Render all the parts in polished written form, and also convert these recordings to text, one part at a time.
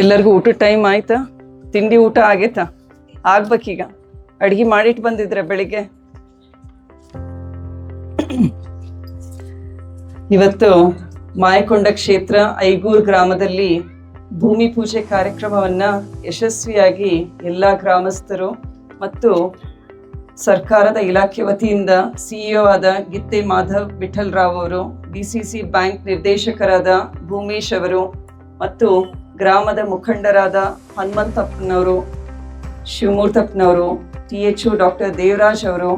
ಎಲ್ಲರಿಗೂ ಊಟದ ಟೈಮ್ ಆಯ್ತಾ? ತಿಂಡಿ ಊಟ ಆಗೈತಾ? ಆಗ್ಬೇಕೀಗ. ಅಡ್ಗೆ ಮಾಡಿಟ್ಟು ಬಂದಿದ್ರೆ ಬೆಳಿಗ್ಗೆ. ಇವತ್ತು ಮಾಯಕೊಂಡ ಕ್ಷೇತ್ರ ಐಗೂರ್ ಗ್ರಾಮದಲ್ಲಿ ಭೂಮಿ ಪೂಜೆ ಕಾರ್ಯಕ್ರಮವನ್ನ ಯಶಸ್ವಿಯಾಗಿ ಎಲ್ಲಾ ಗ್ರಾಮಸ್ಥರು ಮತ್ತು ಸರ್ಕಾರದ ಇಲಾಖೆ ವತಿಯಿಂದ ಸಿಇಒ ಆದ ಗಿತ್ತೆ ಮಾಧವ್ ವಿಠಲ್ ರಾವ್ ಅವರು, ಡಿಸಿಸಿ ಬ್ಯಾಂಕ್ ನಿರ್ದೇಶಕರಾದ ಭೂಮೇಶ್ ಅವರು ಮತ್ತು ಗ್ರಾಮದ ಮುಖಂಡರಾದ ಹನುಮಂತಪ್ಪನವರು, ಶಿವಮೂರ್ತಪ್ಪನವರು, THO ಡಾಕ್ಟರ್ ದೇವರಾಜ್ ಅವರು,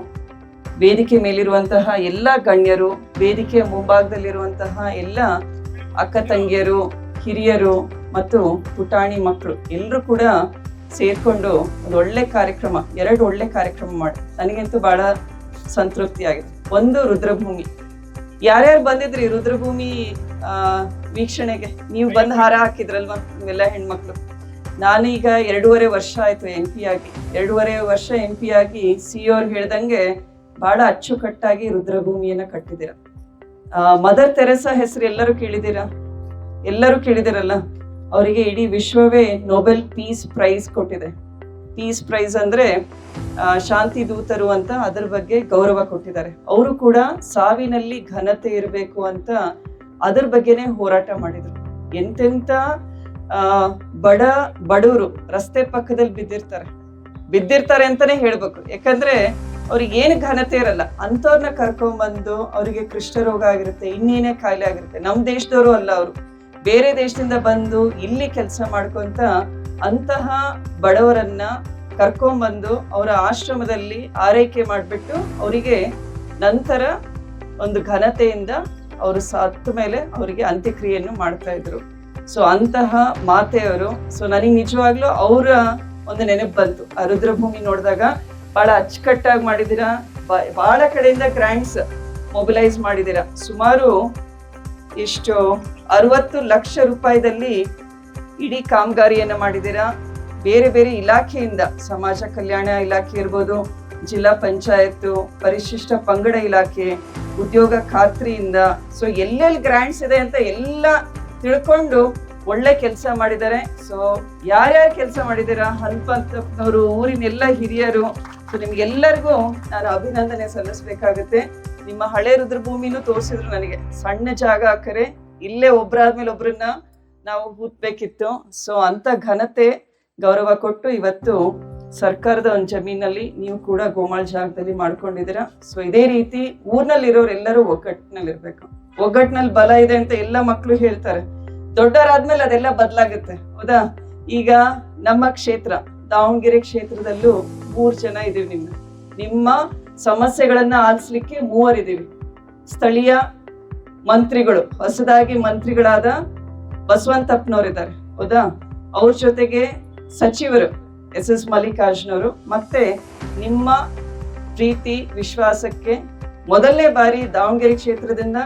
ವೇದಿಕೆ ಮೇಲಿರುವಂತಹ ಎಲ್ಲ ಗಣ್ಯರು, ವೇದಿಕೆಯ ಮುಂಭಾಗದಲ್ಲಿರುವಂತಹ ಎಲ್ಲ ಅಕ್ಕ ತಂಗಿಯರು, ಹಿರಿಯರು ಮತ್ತು ಪುಟಾಣಿ ಮಕ್ಕಳು ಎಲ್ಲರೂ ಕೂಡ ಸೇರ್ಕೊಂಡು ಒಂದು ಒಳ್ಳೆ ಕಾರ್ಯಕ್ರಮ, 2 ಒಳ್ಳೆ ಕಾರ್ಯಕ್ರಮ ಮಾಡಿ ನನಗಂತೂ ಬಹಳ ಸಂತೃಪ್ತಿ ಆಗಿದೆ. ಒಂದು ರುದ್ರಭೂಮಿ. ಯಾರ್ಯಾರು ಬಂದಿದ್ರಿ ರುದ್ರಭೂಮಿ ವೀಕ್ಷಣೆಗೆ? ನೀವು ಬಂದು ಹಾರ ಹಾಕಿದ್ರಲ್ವಾ ನೀವೆಲ್ಲ ಹೆಣ್ಮಕ್ಳು? ನಾನೀಗ 2.5 ವರ್ಷ ಆಯ್ತು MP ಆಗಿ. 2.5 ವರ್ಷ MP ಆಗಿ CEO ಅವ್ರು ಹೇಳ್ದಂಗೆ ಬಹಳ ಅಚ್ಚುಕಟ್ಟಾಗಿ ರುದ್ರಭೂಮಿಯನ್ನ ಕಟ್ಟಿದ್ದೀರ. ಮದರ್ ತೆರೆಸಾ ಹೆಸರು ಎಲ್ಲರೂ ಕೇಳಿದಿರಲ್ಲ. ಅವರಿಗೆ ಇಡೀ ವಿಶ್ವವೇ ನೊಬೆಲ್ ಪೀಸ್ ಪ್ರೈಸ್ ಕೊಟ್ಟಿದೆ. ಪೀಸ್ ಪ್ರೈಸ್ ಅಂದ್ರೆ ಶಾಂತಿ ದೂತರು ಅಂತ, ಅದರ ಬಗ್ಗೆ ಗೌರವ ಕೊಟ್ಟಿದ್ದಾರೆ. ಅವರು ಕೂಡ ಸಾವಿನಲ್ಲಿ ಘನತೆ ಇರಬೇಕು ಅಂತ ಅದ್ರ ಬಗ್ಗೆನೆ ಹೋರಾಟ ಮಾಡಿದ್ರು. ಎಂತೆಂತ ಬಡವರು ರಸ್ತೆ ಪಕ್ಕದಲ್ಲಿ ಬಿದ್ದಿರ್ತಾರೆ ಅಂತಾನೆ ಹೇಳ್ಬೇಕು. ಯಾಕಂದ್ರೆ ಅವ್ರಿಗೆ ಏನು ಘನತೆ ಇರಲ್ಲ, ಅಂಥವ್ರನ್ನ ಕರ್ಕೊಂಡ್ಬಂದು ಅವರಿಗೆ ಕುಷ್ಠರೋಗ ಆಗಿರುತ್ತೆ, ಇನ್ನೇನೇ ಕಾಯಿಲೆ ಆಗಿರುತ್ತೆ. ನಮ್ಮ ದೇಶದವರು ಅಲ್ಲ, ಅವರು ಬೇರೆ ದೇಶದಿಂದ ಬಂದು ಇಲ್ಲಿ ಕೆಲಸ ಮಾಡ್ಕೊಂತ ಅಂತಹ ಬಡವರನ್ನ ಕರ್ಕೊಂಡ್ಬಂದು ಅವರ ಆಶ್ರಮದಲ್ಲಿ ಆರೈಕೆ ಮಾಡಿಬಿಟ್ಟು ಅವರಿಗೆ ನಂತರ ಒಂದು ಘನತೆಯಿಂದ ಅವರು ಸತ್ತ ಮೇಲೆ ಅವರಿಗೆ ಅಂತ್ಯಕ್ರಿಯೆಯನ್ನು ಮಾಡ್ತಾ ಇದ್ರು. ಸೊ ಅಂತಹ ಮಾತೆಯವರು. ಸೊ ನನಗೆ ನಿಜವಾಗ್ಲೂ ಅವರ ಒಂದು ನೆನಪು ಬಂತು ಆ ರುದ್ರಭೂಮಿ ನೋಡಿದಾಗ. ಬಹಳ ಅಚ್ಚುಕಟ್ಟಾಗಿ ಮಾಡಿದ್ದೀರಾ, ಬಹಳ ಕಡೆಯಿಂದ ಗ್ರಾಂಟ್ಸ್ ಮೊಬಿಲೈಸ್ ಮಾಡಿದ್ದೀರಾ. ಸುಮಾರು ಎಷ್ಟು 60 ಲಕ್ಷ ರೂಪಾಯಿದಲ್ಲಿ ಇಡೀ ಕಾಮಗಾರಿಯನ್ನ ಮಾಡಿದ್ದೀರಾ. ಬೇರೆ ಬೇರೆ ಇಲಾಖೆಯಿಂದ, ಸಮಾಜ ಕಲ್ಯಾಣ ಇಲಾಖೆ ಇರ್ಬೋದು, ಜಿಲ್ಲಾ ಪಂಚಾಯತ್, ಪರಿಶಿಷ್ಟ ಪಂಗಡ ಇಲಾಖೆ, ಉದ್ಯೋಗ ಖಾತ್ರಿಯಿಂದ, ಸೊ ಎಲ್ಲೆಲ್ಲಿ ಗ್ರಾಂಟ್ಸ್ ಇದೆ ಅಂತ ಎಲ್ಲ ತಿಳ್ಕೊಂಡು ಒಳ್ಳೆ ಕೆಲಸ ಮಾಡಿದ್ದಾರೆ. ಸೊ ಯಾರ್ಯಾರು ಕೆಲಸ ಮಾಡಿದ್ದೀರಾ, ಹನುಮಂತಪ್ಪನವರು, ಊರಿನೆಲ್ಲ ಹಿರಿಯರು, ಸೊ ನಿಮ್ಗೆಲ್ಲರಿಗೂ ನಾನು ಅಭಿನಂದನೆ ಸಲ್ಲಿಸ್ಬೇಕಾಗತ್ತೆ. ನಿಮ್ಮ ಹಳೆ ರುದ್ರಭೂಮಿನೂ ತೋರಿಸಿದ್ರು ನನಗೆ. ಸಣ್ಣ ಜಾಗ ಹಾಕರೆ ಇಲ್ಲೇ ಒಬ್ರಾದ್ಮೇಲೆ ಒಬ್ರನ್ನ ನಾವು ಹೂತ್ಬೇಕಿತ್ತು. ಸೊ ಅಂತ ಘನತೆ ಗೌರವ ಕೊಟ್ಟು ಇವತ್ತು ಸರ್ಕಾರದ ಒಂದು ಜಮೀನಲ್ಲಿ ನೀವು ಕೂಡ ಗೋಮಾಳ್ ಜಾಗದಲ್ಲಿ ಮಾಡ್ಕೊಂಡಿದ್ದೀರಾ. ಸೊ ಇದೇ ರೀತಿ ಊರ್ನಲ್ಲಿರೋರು ಎಲ್ಲರೂ ಒಗ್ಗಟ್ಟಿನಲ್ಲಿರ್ಬೇಕು. ಒಗ್ಗಟ್ಟಿನಲ್ಲಿ ಬಲ ಇದೆ ಅಂತ ಎಲ್ಲ ಮಕ್ಕಳು ಹೇಳ್ತಾರೆ. ದೊಡ್ಡವರಾದ್ಮೇಲೆ ಅದೆಲ್ಲ ಬದಲಾಗುತ್ತೆ, ಹೌದಾ? ಈಗ ನಮ್ಮ ಕ್ಷೇತ್ರ ದಾವಣಗೆರೆ ಕ್ಷೇತ್ರದಲ್ಲೂ 3 ಜನ ಇದೀವಿ. ನಿಮ್ಮ ಸಮಸ್ಯೆಗಳನ್ನ ಆಲಿಸ್ಲಿಕ್ಕೆ 3 ಇದೀವಿ. ಸ್ಥಳೀಯ ಮಂತ್ರಿಗಳು, ಹೊಸದಾಗಿ ಮಂತ್ರಿಗಳಾದ ಬಸವಂತಪ್ಪನವರಿದ್ದಾರೆ, ಹೌದಾ? ಅವ್ರ ಜೊತೆಗೆ ಸಚಿವರು SS ಮಲ್ಲಿಕಾರ್ಜುನವರು, ಮತ್ತೆ ನಿಮ್ಮ ಪ್ರೀತಿ ವಿಶ್ವಾಸಕ್ಕೆ ಮೊದಲನೇ ಬಾರಿ ದಾವಣಗೆರೆ ಕ್ಷೇತ್ರದಿಂದ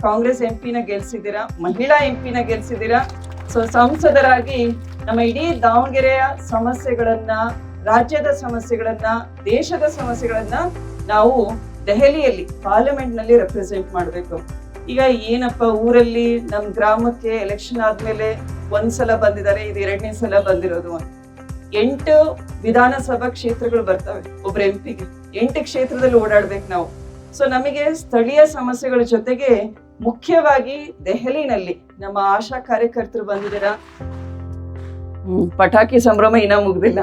ಕಾಂಗ್ರೆಸ್ MP ನ ಗೆಲ್ಸಿದ್ದೀರಾ, ಮಹಿಳಾ MP ನ ಗೆಲ್ಸಿದ್ದೀರಾ. ಸೊ ಸಂಸದರಾಗಿ ನಮ್ಮ ಇಡೀ ದಾವಣಗೆರೆಯ ಸಮಸ್ಯೆಗಳನ್ನ, ರಾಜ್ಯದ ಸಮಸ್ಯೆಗಳನ್ನ, ದೇಶದ ಸಮಸ್ಯೆಗಳನ್ನ ನಾವು ದೆಹಲಿಯಲ್ಲಿ ಪಾರ್ಲಿಮೆಂಟ್ ನಲ್ಲಿ ರೆಪ್ರೆಸೆಂಟ್ ಮಾಡಬೇಕು. ಈಗ ಏನಪ್ಪ ಊರಲ್ಲಿ ನಮ್ ಗ್ರಾಮಕ್ಕೆ ಎಲೆಕ್ಷನ್ ಆದ್ಮೇಲೆ 1 ಸಲ ಬಂದಿದ್ದಾರೆ, ಇದು 2ನೇ ಸಲ ಬಂದಿರೋದು. 8 ವಿಧಾನಸಭಾ ಕ್ಷೇತ್ರಗಳು ಬರ್ತವೆ ಒಬ್ರು MP ಗೆ. 8 ಕ್ಷೇತ್ರದಲ್ಲಿ ಓಡಾಡ್ಬೇಕು ನಾವು. ಸೊ ನಮಗೆ ಸ್ಥಳೀಯ ಸಮಸ್ಯೆಗಳ ಜೊತೆಗೆ ಮುಖ್ಯವಾಗಿ ದೆಹಲಿನಲ್ಲಿ ನಮ್ಮ ಆಶಾ ಕಾರ್ಯಕರ್ತರು ಬಂದಿದ್ದೀರಾ. ಪಟಾಕಿ ಸಂಭ್ರಮ ಇನ್ನ ಮುಗ್ದಿಲ್ಲ.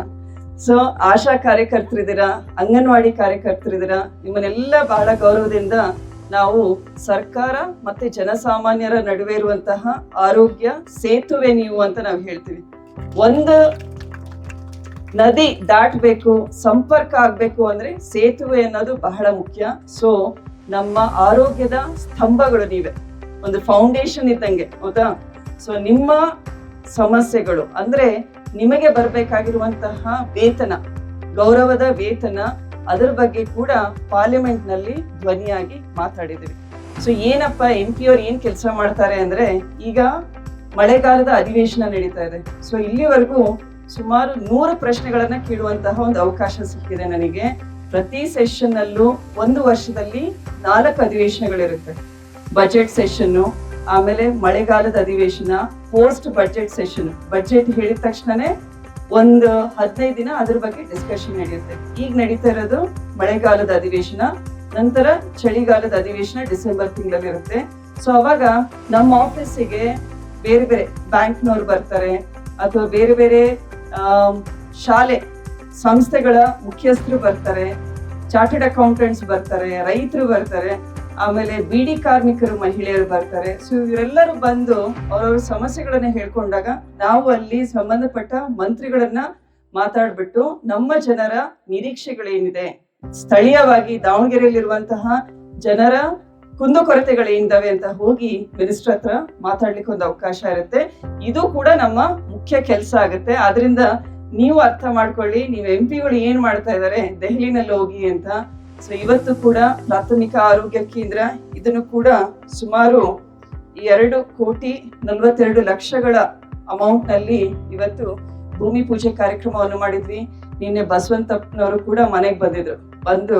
ಸೊ ಆಶಾ ಕಾರ್ಯಕರ್ತರಿದ್ದೀರಾ, ಅಂಗನವಾಡಿ ಕಾರ್ಯಕರ್ತರಿದ್ದೀರಾ. ನಿಮ್ಮನ್ನೆಲ್ಲ ಬಹಳ ಗೌರವದಿಂದ ನಾವು ಸರ್ಕಾರ ಮತ್ತೆ ಜನಸಾಮಾನ್ಯರ ನಡುವೆ ಇರುವಂತಹ ಆರೋಗ್ಯ ಸೇತುವೆ ನೀವು ಅಂತ ನಾವು ಹೇಳ್ತೀವಿ. ಒಂದು ನದಿ ದಾಟಬೇಕು, ಸಂಪರ್ಕ ಆಗ್ಬೇಕು ಅಂದ್ರೆ ಸೇತುವೆ ಅನ್ನೋದು ಬಹಳ ಮುಖ್ಯ. ಸೊ ನಮ್ಮ ಆರೋಗ್ಯದ ಸ್ತಂಭಗಳು ನೀವೇ, ಒಂದು ಫೌಂಡೇಶನ್ ಇದ್ದಂಗೆ, ಹೌದಾ? ಸೊ ನಿಮ್ಮ ಸಮಸ್ಯೆಗಳು ಅಂದ್ರೆ ನಿಮಗೆ ಬರ್ಬೇಕಾಗಿರುವಂತಹ ವೇತನ, ಗೌರವದ ವೇತನ, ಅದರ ಬಗ್ಗೆ ಕೂಡ ಪಾರ್ಲಿಮೆಂಟ್ ನಲ್ಲಿ ಧ್ವನಿಯಾಗಿ ಮಾತಾಡಿದ್ದೀವಿ. ಸೊ ಏನಪ್ಪ MP ಅವ್ರು ಏನ್ ಕೆಲಸ ಮಾಡ್ತಾರೆ ಅಂದ್ರೆ, ಈಗ ಮಳೆಗಾಲದ ಅಧಿವೇಶನ ನಡೀತಾ ಇದೆ. ಸೊ ಇಲ್ಲಿವರೆಗೂ ಸುಮಾರು 100 ಪ್ರಶ್ನೆಗಳನ್ನ ಕೇಳುವಂತಹ ಒಂದು ಅವಕಾಶ ಸಿಕ್ಕಿದೆ ನನಗೆ. ಪ್ರತಿ ಸೆಷನ್ ಅಲ್ಲೂ 1 ವರ್ಷದಲ್ಲಿ 4 ಅಧಿವೇಶನಗಳಿರುತ್ತೆ. ಬಜೆಟ್ ಸೆಷನ್ನು, ಆಮೇಲೆ ಮಳೆಗಾಲದ ಅಧಿವೇಶನ, ಪೋಸ್ಟ್ ಬಜೆಟ್ ಸೆಷನ್. ಬಜೆಟ್ ಹೇಳಿದ ತಕ್ಷಣನೇ ಒಂದು 15 ದಿನ ಅದ್ರ ಬಗ್ಗೆ ಡಿಸ್ಕಷನ್ ನಡೆಯುತ್ತೆ. ಈಗ ನಡೀತಾ ಇರೋದು ಮಳೆಗಾಲದ ಅಧಿವೇಶನ, ನಂತರ ಚಳಿಗಾಲದ ಅಧಿವೇಶನ ಡಿಸೆಂಬರ್ ತಿಂಗಳಲ್ಲಿ ಇರುತ್ತೆ. ಸೊ ಅವಾಗ ನಮ್ಮ ಆಫೀಸಿಗೆ ಬೇರೆ ಬೇರೆ ಬ್ಯಾಂಕ್ನವ್ರು ಬರ್ತಾರೆ, ಅಥವಾ ಬೇರೆ ಬೇರೆ ಶಾಲೆ ಸಂಸ್ಥೆಗಳ ಮುಖ್ಯಸ್ಥರು ಬರ್ತಾರೆ, ಚಾರ್ಟರ್ಡ್ ಅಕೌಂಟೆಂಟ್ಸ್ ಬರ್ತಾರೆ, ರೈತರು ಬರ್ತಾರೆ, ಆಮೇಲೆ ಬಿಡಿ ಕಾರ್ಮಿಕರು, ಮಹಿಳೆಯರು ಬರ್ತಾರೆ. ಸೊ ಇವರೆಲ್ಲರೂ ಬಂದು ಅವ್ರವ್ರ ಸಮಸ್ಯೆಗಳನ್ನ ಹೇಳ್ಕೊಂಡಾಗ ನಾವು ಅಲ್ಲಿ ಸಂಬಂಧಪಟ್ಟ ಮಂತ್ರಿಗಳನ್ನ ಮಾತಾಡ್ಬಿಟ್ಟು ನಮ್ಮ ಜನರ ನಿರೀಕ್ಷೆಗಳೇನಿದೆ, ಸ್ಥಳೀಯವಾಗಿ ದಾವಣಗೆರೆಯಲ್ಲಿರುವಂತಹ ಜನರ ಕುಂದುಕೊರತೆಗಳೇನಿದಾವೆ ಅಂತ ಹೋಗಿ ಮಿನಿಸ್ಟರ್ ಹತ್ರ ಮಾತಾಡ್ಲಿಕ್ಕೆ ಒಂದು ಅವಕಾಶ ಇರುತ್ತೆ. ಇದು ಕೂಡ ನಮ್ಮ ಮುಖ್ಯ ಕೆಲಸ ಆಗುತ್ತೆ. ಆದ್ರಿಂದ ನೀವು ಅರ್ಥ ಮಾಡ್ಕೊಳ್ಳಿ, ನೀವು MP ಗಳು ಏನ್ ಮಾಡ್ತಾ ಇದಾರೆ ದೆಹಲಿನಲ್ಲಿ ಹೋಗಿ ಅಂತ. ಸೊ ಇವತ್ತು ಕೂಡ ಪ್ರಾಥಮಿಕ ಆರೋಗ್ಯ ಕೇಂದ್ರ, ಇದನ್ನು ಕೂಡ ಸುಮಾರು 2,42,00,000 ಅಮೌಂಟ್ ನಲ್ಲಿ ಇವತ್ತು ಭೂಮಿ ಪೂಜೆ ಕಾರ್ಯಕ್ರಮವನ್ನು ಮಾಡಿದ್ವಿ. ನಿನ್ನೆ ಬಸವಂತಪ್ಪನವರು ಕೂಡ ಮನೆಗೆ ಬಂದಿದ್ರು, ಬಂದು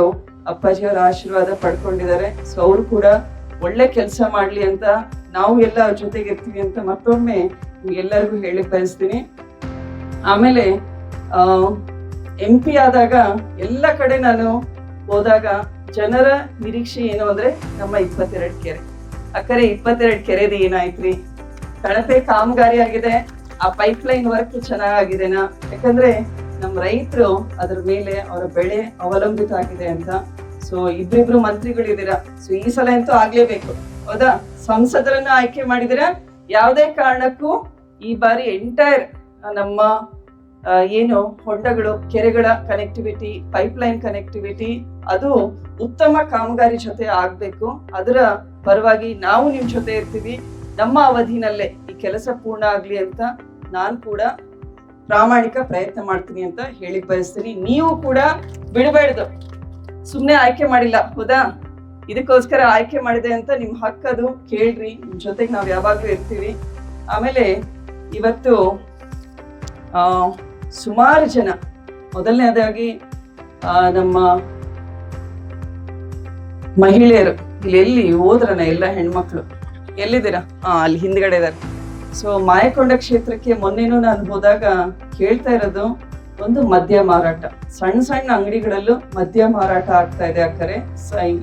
ಅಪ್ಪಾಜಿಯವರ ಆಶೀರ್ವಾದ ಪಡ್ಕೊಂಡಿದ್ದಾರೆ. ಸೊ ಅವರು ಕೂಡ ಒಳ್ಳೆ ಕೆಲಸ ಮಾಡ್ಲಿ ಅಂತ ನಾವು ಎಲ್ಲ ಅವ್ರ ಜೊತೆಗೆ ಇರ್ತೀವಿ ಅಂತ ಮತ್ತೊಮ್ಮೆ ಎಲ್ಲರಿಗೂ ಹೇಳಿ ಬಯಸ್ತೀನಿ. ಆಮೇಲೆ MP ಆದಾಗ ಎಲ್ಲ ಕಡೆ ನಾನು ಹೋದಾಗ ಜನರ ನಿರೀಕ್ಷೆ ಏನು ಅಂದ್ರೆ ನಮ್ಮ 22 ಕೆರೆ. ಅಕ್ಕರೆ 22 ಕೆರೆದು ಏನಾಯ್ತ್ರಿ, ಕಳಪೆ ಕಾಮಗಾರಿ ಆಗಿದೆ, ಆ ಪೈಪ್ಲೈನ್ ವರ್ಕ್ ಚೆನ್ನಾಗಿದೆನಾ? ಯಾಕಂದ್ರೆ ನಮ್ಮ ರೈತರು ಅದ್ರ ಮೇಲೆ ಅವರ ಬೆಳೆ ಅವಲಂಬಿತ ಆಗಿದೆ ಅಂತ. ಸೊ ಇಬ್ರಿಬ್ರು ಮಂತ್ರಿಗಳಿದ್ದೀರಾ, ಸೊ ಈ ಸಲ ಅಂತೂ ಆಗ್ಲೇಬೇಕು, ಹೌದಾ? ಸಂಸದರನ್ನ ಆಯ್ಕೆ ಮಾಡಿದಿರ. ಯಾವುದೇ ಕಾರಣಕ್ಕೂ ಈ ಬಾರಿ ಎಂಟೈರ್ ನಮ್ಮ ಏನು ಹೊಂಡಗಳು, ಕೆರೆಗಳ ಕನೆಕ್ಟಿವಿಟಿ, ಪೈಪ್ಲೈನ್ ಕನೆಕ್ಟಿವಿಟಿ ಅದು ಉತ್ತಮ ಕಾಮಗಾರಿ ಜೊತೆ ಆಗ್ಬೇಕು. ಅದರ ಪರವಾಗಿ ನಾವು ನಿಮ್ ಜೊತೆ ಇರ್ತೀವಿ. ನಮ್ಮ ಅವಧಿನಲ್ಲೇ ಈ ಕೆಲಸ ಪೂರ್ಣ ಆಗ್ಲಿ ಅಂತ ನಾನು ಕೂಡ ಪ್ರಾಮಾಣಿಕ ಪ್ರಯತ್ನ ಮಾಡ್ತೀನಿ ಅಂತ ಹೇಳಿ ಬಯಸ್ತೀನಿ. ನೀವು ಕೂಡ ಬಿಡಬೇಡ್ದು, ಸುಮ್ನೆ ಆಯ್ಕೆ ಮಾಡಿಲ್ಲ, ಹೌದಾ? ಇದಕ್ಕೋಸ್ಕರ ಆಯ್ಕೆ ಮಾಡಿದೆ ಅಂತ ನಿಮ್ ಹಕ್ಕದು, ಕೇಳ್ರಿ. ನಿಮ್ ಜೊತೆಗೆ ನಾವ್ ಯಾವಾಗ್ಲೂ ಇರ್ತೀವಿ. ಆಮೇಲೆ ಇವತ್ತು ಸುಮಾರು ಜನ, ಮೊದಲನೇದಾಗಿ ನಮ್ಮ ಮಹಿಳೆಯರು, ಇಲ್ಲಿ ಎಲ್ಲಿ ಹೋದ್ರನ ಎಲ್ಲ ಹೆಣ್ಮಕ್ಳು ಎಲ್ಲಿದ್ದೀರಾ? ಅಲ್ಲಿ ಹಿಂದ್ಗಡೆ ಇದಾರೆ. ಸೊ ಮಾಯಕೊಂಡ ಕ್ಷೇತ್ರಕ್ಕೆ ಮೊನ್ನೆನೂ ನಾನು ಹೋದಾಗ ಕೇಳ್ತಾ ಇರೋದು ಒಂದು ಮದ್ಯ ಮಾರಾಟ, ಸಣ್ಣ ಸಣ್ಣ ಅಂಗಡಿಗಳಲ್ಲೂ ಮದ್ಯ ಮಾರಾಟ ಆಗ್ತಾ ಇದೆ. ಅಕ್ಕರೆ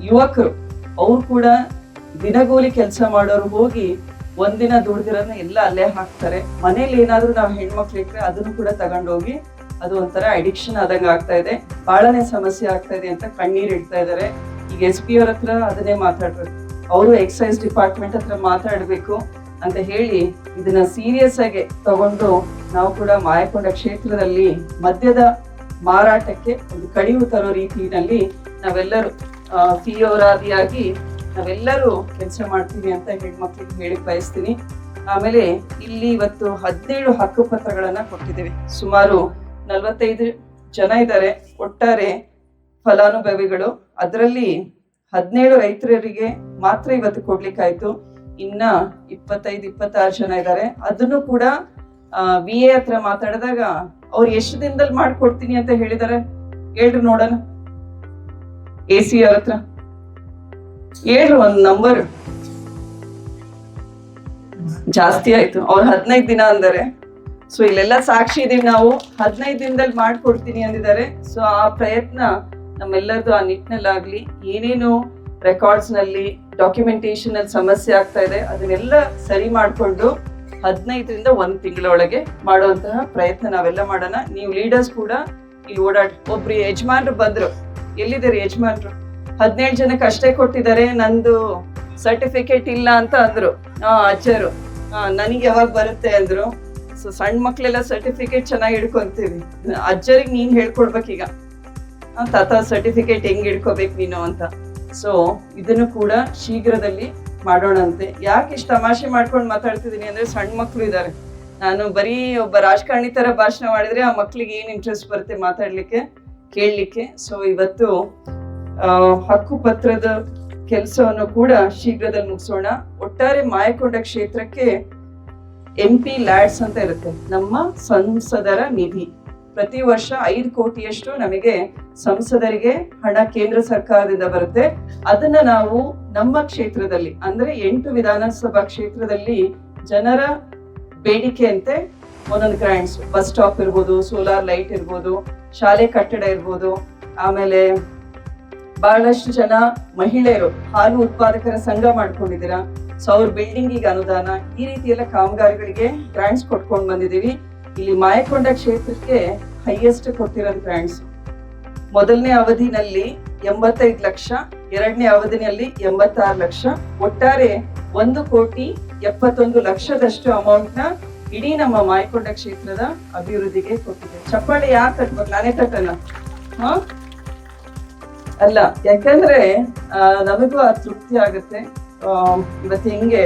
ಯುವಕರು ಅವ್ರು ಕೂಡ ದಿನಗೂಲಿ ಕೆಲಸ ಮಾಡೋರು ಹೋಗಿ ಒಂದಿನ ದುಡ್ದಿರೋದನ್ನ ಎಲ್ಲ ಅಲ್ಲೇ ಹಾಕ್ತಾರೆ. ಮನೇಲಿ ಏನಾದ್ರೂ ನಾವು ಹೆಣ್ಮಕ್ಳು ಇಟ್ರೆ ಅದನ್ನು ಕೂಡ ತಗೊಂಡೋಗಿ ಅದು ಒಂಥರ ಅಡಿಕ್ಷನ್ ಆದಂಗ ಆಗ್ತಾ ಇದೆ, ಬಹಳನೇ ಸಮಸ್ಯೆ ಆಗ್ತಾ ಇದೆ ಅಂತ ಕಣ್ಣೀರ್ ಇಡ್ತಾ ಇದ್ದಾರೆ. ಈಗ SP ಅವ್ರ ಹತ್ರ ಅದನ್ನೇ ಮಾತಾಡ್ಬೇಕು, ಅವರು ಎಕ್ಸೈಸ್ ಡಿಪಾರ್ಟ್ಮೆಂಟ್ ಹತ್ರ ಮಾತಾಡ್ಬೇಕು ಅಂತ ಹೇಳಿ ಇದನ್ನ ಸೀರಿಯಸ್ ಆಗಿ ತಗೊಂಡು ನಾವು ಕೂಡ ಮಾಯಕೊಂಡ ಕ್ಷೇತ್ರದಲ್ಲಿ ಮದ್ಯದ ಮಾರಾಟಕ್ಕೆ ಒಂದು ಕಡಿವು ತರೋ ರೀತಿಯಲ್ಲಿ ನಾವೆಲ್ಲರೂ ತೀವ್ರವಾದಿಯಾಗಿ ನಾವೆಲ್ಲರೂ ಕೆಲಸ ಮಾಡ್ತೀವಿ ಅಂತ ಹೆಣ್ಮಕ್ಳಿಗೆ ಹೇಳಿ ಬಯಸ್ತೀನಿ. ಆಮೇಲೆ ಇಲ್ಲಿ ಇವತ್ತು 17 ಹಕ್ಕುಪತ್ರಗಳನ್ನ ಕೊಟ್ಟಿದ್ದೇವೆ. ಸುಮಾರು 45 ಜನ ಇದ್ದಾರೆ ಒಟ್ಟಾರೆ ಫಲಾನುಭವಿಗಳು. ಅದರಲ್ಲಿ 17 ರೈತರಿಗೆ ಮಾತ್ರ ಇವತ್ತು ಕೊಡ್ಲಿಕ್ಕಾಯ್ತು. ಇನ್ನ 25-26 ಜನ ಇದ್ದಾರೆ. ಅದನ್ನು ಕೂಡ VA ಹತ್ರ ಮಾತಾಡಿದಾಗ ಅವ್ರು ಎಷ್ಟು ದಿನದಲ್ಲಿ ಮಾಡ್ಕೊಡ್ತೀನಿ ಅಂತ ಹೇಳಿದ್ದಾರೆ, ಹೇಳ್ರಿ ನೋಡೋಣ. AC ಅವ್ರ ಹತ್ರ ಹೇಳ್ರಿ ಒಂದು ನಂಬರ್. ಜಾಸ್ತಿ ಆಯ್ತು, ಅವ್ರು 15 ದಿನ ಅಂದರೆ. ಸೊ ಇಲ್ಲೆಲ್ಲ ಸಾಕ್ಷಿ ಇದೀವಿ ನಾವು, 15 ದಿನದಲ್ಲಿ ಮಾಡ್ಕೊಡ್ತೀನಿ ಅಂದಿದ್ದಾರೆ. ಸೊ ಆ ಪ್ರಯತ್ನ ನಮ್ಮೆಲ್ಲರದು ಆ ನಿಟ್ಟಿನಲ್ಲಾಗ್ಲಿ, ಏನೇನು ರೆಕಾರ್ಡ್ಸ್ ನಲ್ಲಿ ಡಾಕ್ಯುಮೆಂಟೇಶನ್ ಅಲ್ಲಿ ಸಮಸ್ಯೆ ಆಗ್ತಾ ಇದೆ ಅದನ್ನೆಲ್ಲ ಸರಿ ಮಾಡ್ಕೊಂಡು 15ರಿಂದ 1 ತಿಂಗಳೊಳಗೆ ಮಾಡುವಂತಹ ಪ್ರಯತ್ನ ನಾವೆಲ್ಲ ಮಾಡೋಣ. ನೀವು ಲೀಡರ್ಸ್ ಕೂಡ ಇಲ್ಲಿ ಓಡಾಡಿ. ಒಬ್ರು ಯಜಮಾನ್ರು ಬಂದ್ರು, ಎಲ್ಲಿದ್ದಾರೆ ಯಜಮಾನ್ರು? 17 ಜನಕ್ಕೆ ಅಷ್ಟೇ ಕೊಟ್ಟಿದ್ದಾರೆ, ನಂದು ಸರ್ಟಿಫಿಕೇಟ್ ಇಲ್ಲ ಅಂತ ಅಂದ್ರು. ಅಜ್ಜರು ನನಗೆ ಯಾವಾಗ ಬರುತ್ತೆ ಅಂದ್ರು. ಸೊ ಸಣ್ಣ ಮಕ್ಳೆಲ್ಲ ಸರ್ಟಿಫಿಕೇಟ್ ಚೆನ್ನಾಗಿ ಹಿಡ್ಕೊಂತೀವಿ, ಅಜ್ಜರಿಗೆ ನೀನ್ ಹೇಳ್ಕೊಡ್ಬೇಕೀಗ ತಾತ ಸರ್ಟಿಫಿಕೇಟ್ ಹೆಂಗ್ ಹಿಡ್ಕೋಬೇಕು ನೀನು ಅಂತ. ಸೊ ಇದನ್ನು ಕೂಡ ಶೀಘ್ರದಲ್ಲಿ ಮಾಡೋಣಂತೆ. ಯಾಕೆ ಇಷ್ಟು ತಮಾಷೆ ಮಾಡ್ಕೊಂಡು ಮಾತಾಡ್ತಿದ್ದೀನಿ ಅಂದ್ರೆ ಸಣ್ಣ ಮಕ್ಳು ಇದ್ದಾರೆ. ನಾನು ಬರೀ ಒಬ್ಬ ರಾಜಕಾರಣಿ ತರ ಭಾಷಣ ಮಾಡಿದ್ರೆ ಆ ಮಕ್ಳಿಗೆ ಏನ್ ಇಂಟ್ರೆಸ್ಟ್ ಬರುತ್ತೆ ಮಾತಾಡ್ಲಿಕ್ಕೆ, ಕೇಳಲಿಕ್ಕೆ. ಸೊ ಇವತ್ತು ಹಕ್ಕು ಪತ್ರದ ಕೆಲಸವನ್ನು ಕೂಡ ಶೀಘ್ರದಲ್ಲಿ ಮುಗಿಸೋಣ. ಒಟ್ಟಾರೆ ಮಾಯಕೊಂಡ ಕ್ಷೇತ್ರಕ್ಕೆ MP ಲ್ಯಾಡ್ಸ್ ಅಂತ ಇರುತ್ತೆ, ನಮ್ಮ ಸಂಸದರ ನಿಧಿ. ಪ್ರತಿ ವರ್ಷ 5 ಕೋಟಿಯಷ್ಟು ನಮಗೆ ಸಂಸದರಿಗೆ ಹಣ ಕೇಂದ್ರ ಸರ್ಕಾರದಿಂದ ಬರುತ್ತೆ. ಅದನ್ನ ನಾವು ನಮ್ಮ ಕ್ಷೇತ್ರದಲ್ಲಿ ಅಂದ್ರೆ 8 ವಿಧಾನಸಭಾ ಕ್ಷೇತ್ರದಲ್ಲಿ ಜನರ ಬೇಡಿಕೆಯಂತೆ ಒಂದೊಂದು ಗ್ರಾಂಟ್ಸ್, ಬಸ್ ಸ್ಟಾಪ್ ಇರ್ಬೋದು, ಸೋಲಾರ್ ಲೈಟ್ ಇರ್ಬೋದು, ಶಾಲೆ ಕಟ್ಟಡ ಇರ್ಬೋದು, ಆಮೇಲೆ ಬಹಳಷ್ಟು ಜನ ಮಹಿಳೆಯರು ಹಾಲು ಉತ್ಪಾದಕರ ಸಂಘ ಮಾಡ್ಕೊಂಡಿದ್ದೀರಾ, ಸೊ ಅವ್ರ ಬಿಲ್ಡಿಂಗಿಗೆ ಅನುದಾನ, ಈ ರೀತಿ ಎಲ್ಲ ಕಾಮಗಾರಿಗಳಿಗೆ ಗ್ರಾಂಟ್ಸ್ ಕೊಟ್ಕೊಂಡು ಬಂದಿದ್ದೀವಿ. ಇಲ್ಲಿ ಮಾಯಕೊಂಡ ಕ್ಷೇತ್ರಕ್ಕೆ ಹೈಯೆಸ್ಟ್ ಕೊಟ್ಟಿರೋ ಗ್ರಾಂಟ್ಸ್ ಮೊದಲನೇ ಅವಧಿನಲ್ಲಿ 85 ಲಕ್ಷ, ಎರಡನೇ ಅವಧಿನಲ್ಲಿ 86 ಲಕ್ಷ, ಒಟ್ಟಾರೆ 1,71,00,000 ಅಮೌಂಟ್ ನ ಇಡೀ ನಮ್ಮ ಮಾಯಕೊಂಡ ಕ್ಷೇತ್ರದ ಅಭಿವೃದ್ಧಿಗೆ ಕೊಟ್ಟಿದೆ. ಚಪ್ಪಾಳೆ ಯಾಕೆ ಕಟ್ಬೇಕು? ನಾನೇ ಕಟ್ಟಲ್ಲ ಅಲ್ಲ, ಯಾಕಂದ್ರೆ ನಮಗೂ ಆ ತೃಪ್ತಿ ಆಗುತ್ತೆ. ಇವತ್ತು ಹೆಂಗೆ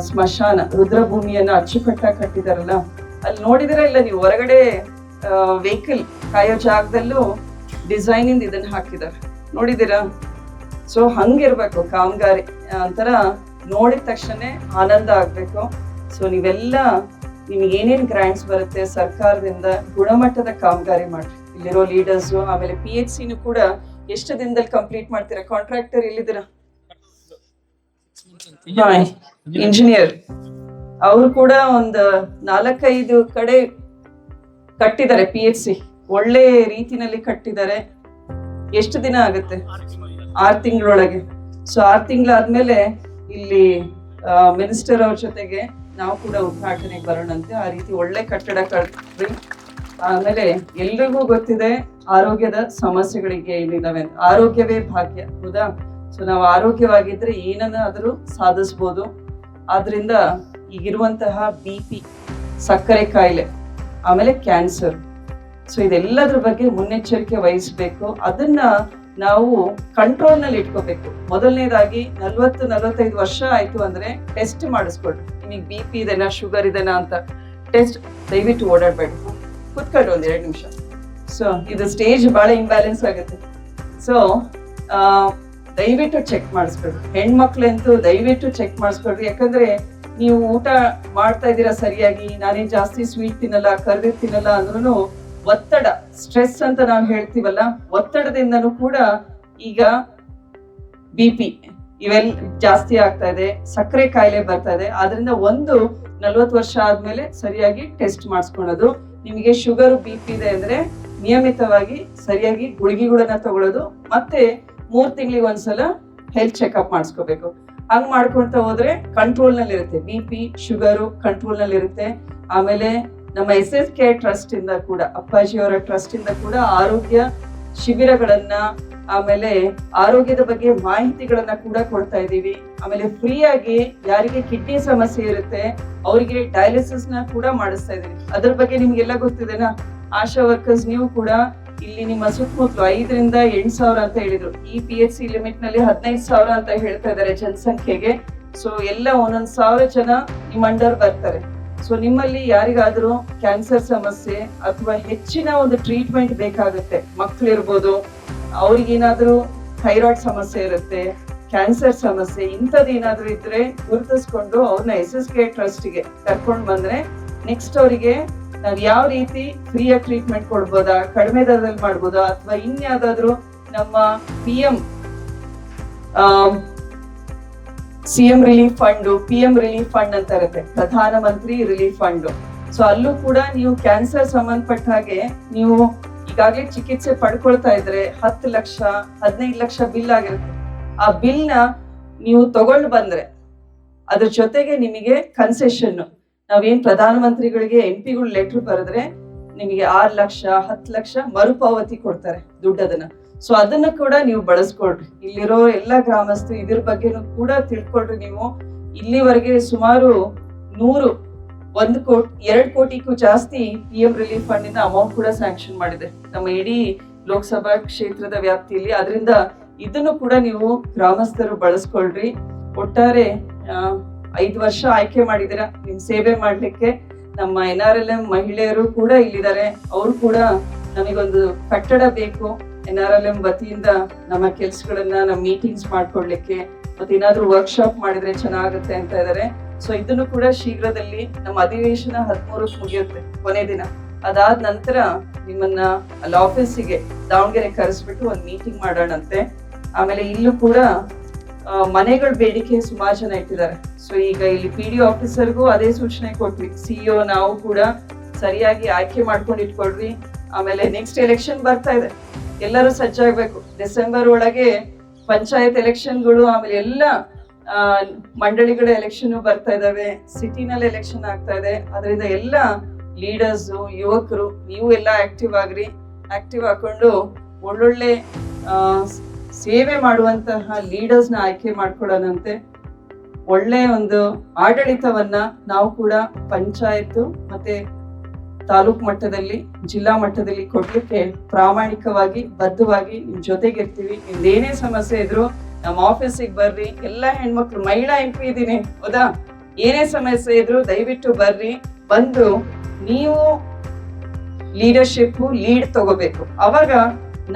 ಸ್ಮಶಾನ ರುದ್ರಭೂಮಿಯನ್ನ ಅಚ್ಚುಕಟ್ಟಾಗಿ ಕಟ್ಟಿದಾರಲ್ಲ, ಅಲ್ಲಿ ನೋಡಿದಿರ ಇಲ್ಲ ನೀವು, ಹೊರಗಡೆ ವೆಹಿಕಲ್ ಕಾಯೋ ಜಾಗದಲ್ಲೂ ಡಿಸೈನ್ ಇಂದ ಇದನ್ನ ಹಾಕಿದ್ದಾರೆ, ನೋಡಿದಿರಾ? ಸೊ ಹಂಗಿರ್ಬೇಕು ಕಾಮಗಾರಿ, ಒಂಥರ ನೋಡಿದ ತಕ್ಷಣ ಆನಂದ ಆಗ್ಬೇಕು. ಸೊ ನೀವೆಲ್ಲ ನಿಮ್ಗೆ ಏನೇನ್ ಗ್ರಾಂಟ್ಸ್ ಬರುತ್ತೆ ಸರ್ಕಾರದಿಂದ ಗುಣಮಟ್ಟದ ಕಾಮಗಾರಿ ಮಾಡ್ರಿ. ಇಲ್ಲಿರೋ ಲೀಡರ್ಸ್, ಆಮೇಲೆ PHC ಕೂಡ ಎಷ್ಟು ದಿನದಲ್ಲಿ ಕಂಪ್ಲೀಟ್ ಮಾಡ್ತೀರಾ? ಕಾಂಟ್ರಾಕ್ಟರ್ ಎಲ್ಲಿದ್ದೀರಾ? ಇಂಜಿನಿಯರ್ ಅವರು ಕೂಡ ಒಂದು 4-5 ಕಡೆ ಕಟ್ಟಿದ್ದಾರೆ. PHC ಒಳ್ಳೆ ರೀತಿನಲ್ಲಿ ಕಟ್ಟಿದ್ದಾರೆ. ಎಷ್ಟು ದಿನ ಆಗುತ್ತೆ? 6 ತಿಂಗಳೊಳಗೆ. ಸೊ 6 ತಿಂಗಳಾದ್ಮೇಲೆ ಇಲ್ಲಿ ಮಿನಿಸ್ಟರ್ ಅವ್ರ ಜೊತೆಗೆ ನಾವು ಕೂಡ ಉದ್ಘಾಟನೆಗೆ ಬರೋಣಂತೆ. ಆ ರೀತಿ ಒಳ್ಳೆ ಕಟ್ಟಡ ಕಟ್ರಿ. ಆಮೇಲೆ ಎಲ್ರಿಗೂ ಗೊತ್ತಿದೆ ಆರೋಗ್ಯದ ಸಮಸ್ಯೆಗಳಿಗೆ ಏನಿದಾವೆ ಅಂತ. ಆರೋಗ್ಯವೇ ಭಾಗ್ಯ, ಹೌದಾ? ಸೊ ನಾವು ಆರೋಗ್ಯವಾಗಿದ್ರೆ ಏನನ್ನಾದ್ರೂ ಸಾಧಿಸ್ಬೋದು. ಆದ್ರಿಂದ ಈಗಿರುವಂತಹ BP, ಸಕ್ಕರೆ ಕಾಯಿಲೆ, ಆಮೇಲೆ ಕ್ಯಾನ್ಸರ್, ಸೊ ಇದೆಲ್ಲದ್ರ ಬಗ್ಗೆ ಮುನ್ನೆಚ್ಚರಿಕೆ ವಹಿಸ್ಬೇಕು. ಅದನ್ನ ನಾವು ಕಂಟ್ರೋಲ್ ನಲ್ಲಿ ಇಟ್ಕೋಬೇಕು. ಮೊದಲನೇದಾಗಿ 40-45 ವರ್ಷ ಆಯ್ತು ಅಂದ್ರೆ ಟೆಸ್ಟ್ ಮಾಡಿಸ್ಕೊಳ್ರಿ. ನಿಮಗೆ BP ಇದೆನಾ, ಶುಗರ್ ಇದೆನಾ ಅಂತ ಟೆಸ್ಟ್. ದಯವಿಟ್ಟು ಓಡಾಡ್ಬೇಡಿ, ಕುತ್ಕೊಳ್ಳಿ 1-2 ನಿಮಿಷ. ಸೊ ಇದು ಸ್ಟೇಜ್ ಬಹಳ ಇಂಬ್ಯಾಲೆನ್ಸ್ ಆಗುತ್ತೆ. ಸೊ ದಯವಿಟ್ಟು ಚೆಕ್ ಮಾಡಿಸ್ಕೊಳ್ರಿ. ಹೆಣ್ಮಕ್ಳಂತೂ ದಯವಿಟ್ಟು ಚೆಕ್ ಮಾಡಿಸ್ಕೊಳ್ರಿ. ಯಾಕಂದ್ರೆ ನೀವು ಊಟ ಮಾಡ್ತಾ ಇದ್ದೀರಾ ಸರಿಯಾಗಿ, ನಾನೇನ್ ಜಾಸ್ತಿ ಸ್ವೀಟ್ ತಿನ್ನಲ್ಲ, ಕರ್ದಿದ್ ತಿನ್ನಲ್ಲ ಅಂದ್ರೂ ಒತ್ತಡ, ಸ್ಟ್ರೆಸ್ ಅಂತ ನಾವು ಹೇಳ್ತೀವಲ್ಲ, ಒತ್ತಡದಿಂದನೂ ಕೂಡ ಈಗ BP ಇವೆಲ್ಲ ಜಾಸ್ತಿ ಆಗ್ತಾ ಇದೆ, ಸಕ್ಕರೆ ಕಾಯಿಲೆ ಬರ್ತಾ ಇದೆ. ಆದ್ರಿಂದ 40 ವರ್ಷ ಆದ್ಮೇಲೆ ಸರಿಯಾಗಿ ಟೆಸ್ಟ್ ಮಾಡಿಸ್ಕೊಳ್ಳೋದು. ನಿಮಗೆ ಶುಗರ್ BP ಇದೆ ಅಂದ್ರೆ ನಿಯಮಿತವಾಗಿ ಸರಿಯಾಗಿ ಗುಳಿಗೆಗಳನ್ನ ತಗೊಳ್ಳೋದು, ಮತ್ತೆ 3 ತಿಂಗಳಿಗೆ ಒಂದ್ಸಲ ಹೆಲ್ತ್ ಚೆಕ್ಅಪ್ ಮಾಡಿಸ್ಕೋಬೇಕು. ಹಂಗ್ ಮಾಡ್ಕೊಂತ ಹೋದ್ರೆ ಕಂಟ್ರೋಲ್ ನಲ್ಲಿ ಇರುತ್ತೆ. BP, ಶುಗರು ಕಂಟ್ರೋಲ್ ನಲ್ಲಿ ಇರುತ್ತೆ. ಆಮೇಲೆ ನಮ್ಮ SSK ಟ್ರಸ್ಟ್ ಇಂದ ಕೂಡ, ಅಪ್ಪಾಜಿ ಅವರ ಟ್ರಸ್ಟ್ ಇಂದ ಕೂಡ ಆರೋಗ್ಯ ಶಿಬಿರಗಳನ್ನ, ಆಮೇಲೆ ಆರೋಗ್ಯದ ಬಗ್ಗೆ ಮಾಹಿತಿಗಳನ್ನ ಕೂಡ ಕೊಡ್ತಾ ಇದೀವಿ. ಆಮೇಲೆ ಫ್ರೀ ಆಗಿ ಯಾರಿಗೆ ಕಿಡ್ನಿ ಸಮಸ್ಯೆ ಇರುತ್ತೆ ಅವರಿಗೆ ಡಯಾಲಿಸಿಸ್ ನ ಕೂಡ ಮಾಡಿಸ್ತಾ ಇದೀವಿ. ಅದ್ರ ಬಗ್ಗೆ ನಿಮ್ಗೆಲ್ಲ ಗೊತ್ತಿದೆನಾ? ಆಶಾ ವರ್ಕರ್ಸ್ ನೀವು ಕೂಡ ಇಲ್ಲಿ ನಿಮ್ಮ ಸುತ್ತಮುತ್ತಲು 5,000-8,000 ಅಂತ ಹೇಳಿದ್ರು. ಈ PHC ಲಿಮಿಟ್ ನಲ್ಲಿ 15,000 ಅಂತ ಹೇಳ್ತಾ ಇದ್ದಾರೆ ಜನಸಂಖ್ಯೆಗೆ. ಸೊ ಎಲ್ಲ 1,000 ಜನ ನಿಮ್ಮ ಅಂಡರ್ ಬರ್ತಾರೆ. ಸೊ ನಿಮ್ಮಲ್ಲಿ ಯಾರಿಗಾದ್ರೂ ಕ್ಯಾನ್ಸರ್ ಸಮಸ್ಯೆ ಅಥವಾ ಹೆಚ್ಚಿನ ಒಂದು ಟ್ರೀಟ್ಮೆಂಟ್ ಬೇಕಾಗುತ್ತೆ, ಮಕ್ಳಿರ್ಬೋದು, ಅವ್ರಿಗೇನಾದ್ರೂ ಥೈರಾಯ್ಡ್ ಸಮಸ್ಯೆ ಇರುತ್ತೆ, ಕ್ಯಾನ್ಸರ್ ಸಮಸ್ಯೆ, ಇಂಥದ್ದು ಏನಾದ್ರೂ ಇದ್ರೆ ಗುರುತಿಸ್ಕೊಂಡು ಅವ್ರನ್ನ SSK ಟ್ರಸ್ಟ್ಗೆ ಕರ್ಕೊಂಡು ಬಂದ್ರೆ ನೆಕ್ಸ್ಟ್ ಅವರಿಗೆ ನಾವ್ ಯಾವ ರೀತಿ ಫ್ರೀಯಾಗಿ ಟ್ರೀಟ್ಮೆಂಟ್ ಕೊಡ್ಬೋದಾ, ಕಡಿಮೆ ದರದಲ್ಲಿ ಮಾಡ್ಬೋದಾ, ಅಥವಾ ಇನ್ಯಾವುದಾದ್ರೂ ನಮ್ಮ CM relief fund, PM relief fund ಅಂತ ಇರುತ್ತೆ, Pradhan Mantri relief fund. So ಅಲ್ಲೂ ಕೂಡ ನೀವು ಕ್ಯಾನ್ಸರ್ ಸಂಬಂಧಪಟ್ಟ ಹಾಗೆ ನೀವು ಈಗಾಗಲೇ ಚಿಕಿತ್ಸೆ ಪಡ್ಕೊಳ್ತಾ ಇದ್ರೆ 10 ಲಕ್ಷ 15 ಲಕ್ಷ ಬಿಲ್ ಆಗಿರುತ್ತೆ. ಆ ಬಿಲ್ ನ ನೀವು ತಗೊಂಡು ಬಂದ್ರೆ ಅದ್ರ ಜೊತೆಗೆ ನಿಮಗೆ ಕನ್ಸೆಷನ್, ನಾವೇನ್ ಪ್ರಧಾನ ಮಂತ್ರಿಗಳಿಗೆ MP-ಗಳು ಲೆಟರ್ ಬರೆದ್ರೆ ನಿಮಗೆ 6 ಲಕ್ಷ 10 ಲಕ್ಷ ಮರುಪಾವತಿ ಕೊಡ್ತಾರೆ ದುಡ್ಡದನ್ನ. ಸೊ ಅದನ್ನ ಕೂಡ ನೀವು ಬಳಸ್ಕೊಳ್ರಿ. ಇಲ್ಲಿರೋ ಎಲ್ಲಾ ಗ್ರಾಮಸ್ಥರು ಇದ್ರ ಬಗ್ಗೆನೂ ಕೂಡ ತಿಳ್ಕೊಳ್ರಿ. ನೀವು ಇಲ್ಲಿವರೆಗೆ ಸುಮಾರು 1 ಕೋಟಿ 2 ಕೋಟಿಗೂ ಜಾಸ್ತಿ PM ರಿಲೀಫ್ ಫಂಡ್ ಇಂದ ಅಮೌಂಟ್ ಕೂಡ ಸ್ಯಾಂಕ್ಷನ್ ಮಾಡಿದೆ ನಮ್ಮ ಇಡೀ ಲೋಕಸಭಾ ಕ್ಷೇತ್ರದ ವ್ಯಾಪ್ತಿಯಲ್ಲಿ. ಅದರಿಂದ ಇದನ್ನು ಕೂಡ ನೀವು ಗ್ರಾಮಸ್ಥರು ಬಳಸ್ಕೊಳ್ರಿ. ಒಟ್ಟಾರೆ 5 ವರ್ಷ ಆಯ್ಕೆ ಮಾಡಿದಿರ ನಿಮ್ ಸೇವೆ ಮಾಡ್ಲಿಕ್ಕೆ. ನಮ್ಮ NRLM ಮಹಿಳೆಯರು ಕೂಡ ಇಲ್ಲಿದ್ದಾರೆ. ಅವರು ಕೂಡ ನಮಗೊಂದು ಕಟ್ಟಡ ಬೇಕು, NRLM ವತಿಯಿಂದ ನಮ್ಮ ಕೆಲ್ಸಗಳನ್ನ, ನಮ್ಮ ಮೀಟಿಂಗ್ಸ್ ಮಾಡ್ಕೊಡ್ಲಿಕ್ಕೆ, ಮತ್ತೆ ಏನಾದ್ರೂ ವರ್ಕ್ಶಾಪ್ ಮಾಡಿದ್ರೆ ಚೆನ್ನಾಗುತ್ತೆ ಅಂತ ಇದ್ದಾರೆ. ಸೊ ಇದನ್ನು ಕೂಡ ಶೀಘ್ರದಲ್ಲಿ ನಮ್ಮ ಅಧಿವೇಶನ 13ಕ್ಕೆ ಮುಗಿಯುತ್ತೆ, ಕೊನೆ ದಿನ. ಅದಾದ ನಂತರ ನಿಮ್ಮನ್ನ ಅಲ್ಲಿ ಆಫೀಸಿಗೆ ದಾವಣಗೆರೆ ಕರೆಸ್ಬಿಟ್ಟು ಒಂದು ಮೀಟಿಂಗ್ ಮಾಡೋಣಂತೆ. ಆಮೇಲೆ ಇಲ್ಲೂ ಕೂಡ ಮನೆಗಳ ಬೇಡಿಕೆ ಸುಮಾರು ಜನ ಇಟ್ಟಿದ್ದಾರೆ. ಸೊ ಈಗ ಇಲ್ಲಿ PD ಆಫೀಸರ್ಗೂ ಅದೇ ಸೂಚನೆ ಕೊಟ್ವಿ, CEO ನಾವು ಕೂಡ ಸರಿಯಾಗಿ ಆಯ್ಕೆ ಮಾಡ್ಕೊಂಡು ಇಟ್ಕೊಳ್ರಿ. ಆಮೇಲೆ ನೆಕ್ಸ್ಟ್ ಎಲೆಕ್ಷನ್ ಬರ್ತಾ ಇದೆ, ಎಲ್ಲರೂ ಸಜ್ಜಾಗ್ಬೇಕು. ಡಿಸೆಂಬರ್ ಒಳಗೆ ಪಂಚಾಯತ್ ಎಲೆಕ್ಷನ್ಗಳು, ಆಮೇಲೆ ಎಲ್ಲ ಮಂಡಳಿಗಳ ಎಲೆಕ್ಷನ್ ಬರ್ತಾ ಇದಾವೆ, ಸಿಟಿನಲ್ಲಿ ಎಲೆಕ್ಷನ್ ಆಗ್ತಾ ಇದೆ. ಅದರಿಂದ ಎಲ್ಲ ಲೀಡರ್ಸ್, ಯುವಕರು, ನೀವು ಎಲ್ಲ ಆಕ್ಟಿವ್ ಆಗ್ರಿ. ಆಕ್ಟಿವ್ ಹಾಕೊಂಡು ಒಳ್ಳೊಳ್ಳೆ ಸೇವೆ ಮಾಡುವಂತಹ ಲೀಡರ್ಸ್ ನ ಆಯ್ಕೆ ಮಾಡ್ಕೊಡೋಣಂತೆ. ಒಳ್ಳೆ ಒಂದು ಆಡಳಿತವನ್ನ ನಾವು ಕೂಡ ಪಂಚಾಯತ್ ಮತ್ತೆ ತಾಲೂಕು ಮಟ್ಟದಲ್ಲಿ, ಜಿಲ್ಲಾ ಮಟ್ಟದಲ್ಲಿ ಕೊಡ್ಲಿಕ್ಕೆ ಪ್ರಾಮಾಣಿಕವಾಗಿ ಬದ್ಧವಾಗಿ ನಿಮ್ ಜೊತೆಗಿರ್ತೀವಿ. ನಿಮ್ದೇನೇ ಸಮಸ್ಯೆ ಇದ್ರು ನಮ್ಮ ಆಫೀಸಿಗೆ ಬರ್ರಿ. ಎಲ್ಲ ಹೆಣ್ಮಕ್ಳು, ಮಹಿಳಾ MP ಇದೀನಿ ಹೌದಾ, ಏನೇ ಸಮಸ್ಯೆ ಇದ್ರು ದಯವಿಟ್ಟು ಬರ್ರಿ. ಬಂದು ನೀವು ಲೀಡ್ ತಗೋಬೇಕು, ಅವಾಗ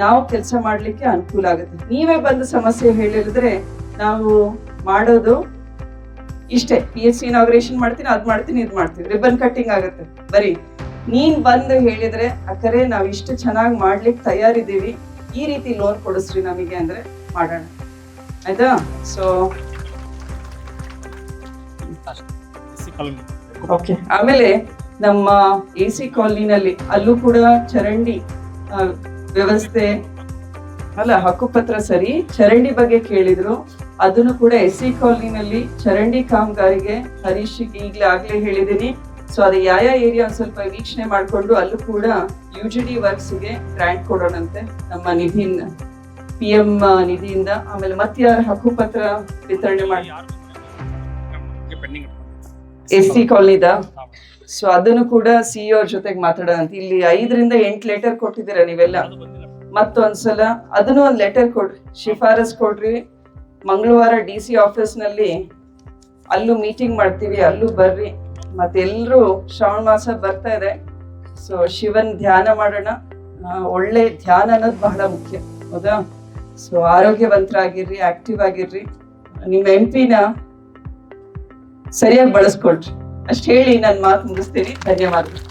ನಾವು ಕೆಲಸ ಮಾಡ್ಲಿಕ್ಕೆ ಅನುಕೂಲ ಆಗುತ್ತೆ. ನೀವೇ ಬಂದು ಸಮಸ್ಯೆ ಹೇಳಿದ್ರೆ ನಾವು ಮಾಡೋದು ಇಷ್ಟೇ, PSC ಇನಾಗ್ರೇಷನ್ ಮಾಡ್ತೀನಿ, ಅದ್ ಮಾಡ್ತೀನಿ, ಇದ್ ಮಾಡ್ತೀನಿ, ರಿಬನ್ ಕಟ್ಟಿಂಗ್ ಆಗುತ್ತೆ. ಬರೀ ನೀನ್ ಬಂದು ಹೇಳಿದ್ರೆ ಅಕ್ಕರೆ ನಾವ್ ಇಷ್ಟು ಚೆನ್ನಾಗಿ ಮಾಡ್ಲಿಕ್ಕೆ ತಯಾರಿದ್ದೀವಿ, ಈ ರೀತಿ ಲೋನ್ ಕೊಡಿಸ್ರಿ ನಮಗೆ ಅಂದ್ರೆ ಮಾಡೋಣ, ಆಯ್ತಾ? So okay. ಆಮೇಲೆ ನಮ್ಮ AC ಕಾಲೋನಿನಲ್ಲಿ ಅಲ್ಲೂ ಕೂಡ ಚರಂಡಿ ವ್ಯವಸ್ಥೆ ಅಲ್ಲ, ಹಕ್ಕುಪತ್ರ ಸರಿ, ಚರಂಡಿ ಬಗ್ಗೆ ಕೇಳಿದ್ರು. ಅದನ್ನು ಕೂಡ SC ಕಾಲೋನಿನಲ್ಲಿ ಚರಂಡಿ ಕಾಮಗಾರಿಗೆ ಹರೀಶ್ಗೆ ಆಗ್ಲೇ ಹೇಳಿದೀನಿ. ಸೊ ಅದು ಯಾವ ಏರಿಯಾ ಒಂದ್ ಸ್ವಲ್ಪ ವೀಕ್ಷಣೆ ಮಾಡ್ಕೊಂಡು ಅಲ್ಲೂ ಕೂಡ UGD ವರ್ಕ್ಸ್ಗೆ ಗ್ರಾಂಟ್ ಕೊಡೋಣಂತೆ ನಮ್ಮ ನಿಧಿಯಿಂದ, PM ನಿಧಿಯಿಂದ. ಆಮೇಲೆ ಮತ್ತೆ ಯಾರು ಹಕ್ಕುಪತ್ರ ವಿತರಣೆ ಮಾಡಿ SC ಕಾಲೋನಿದ, ಸೊ ಅದನ್ನು ಕೂಡ CEO ಅವ್ರ ಜೊತೆಗೆ ಮಾತಾಡೋಣಂತ. ಇಲ್ಲಿ 5 ರಿಂದ 8 ಲೆಟರ್ ಕೊಟ್ಟಿದ್ದೀರಾ ನೀವೆಲ್ಲ, ಮತ್ತೊಂದ್ಸಲ ಅದನ್ನು ಒಂದು ಲೆಟರ್ ಕೊಡ್ರಿ, ಶಿಫಾರಸ್ ಕೊಡ್ರಿ. ಮಂಗಳವಾರ DC ಆಫೀಸ್ ನಲ್ಲಿ ಅಲ್ಲೂ ಮೀಟಿಂಗ್ ಮಾಡ್ತೀವಿ, ಅಲ್ಲೂ ಬರ್ರಿ. ಮತ್ತೆ ಎಲ್ರು ಶ್ರಾವಣ ಮಾಸ ಬರ್ತಾ ಇದೆ, ಸೊ ಶಿವನ್ ಧ್ಯಾನ ಮಾಡೋಣ. ಒಳ್ಳೆ ಧ್ಯಾನ ಅನ್ನೋದು ಬಹಳ ಮುಖ್ಯ ಹೌದಾ? ಸೊ ಆರೋಗ್ಯವಂತರಾಗಿರ್ರಿ, ಆಕ್ಟಿವ್ ಆಗಿರ್ರಿ. ನಿಮ್ಮ MP ನ ಸರಿಯಾಗಿ ಬಳಸ್ಕೊಳ್ರಿ. ಅಷ್ಟು ಹೇಳಿ ನನ್ನ ಮಾತು ಮುಗಿಸ್ತೀನಿ. ಧನ್ಯವಾದಗಳು.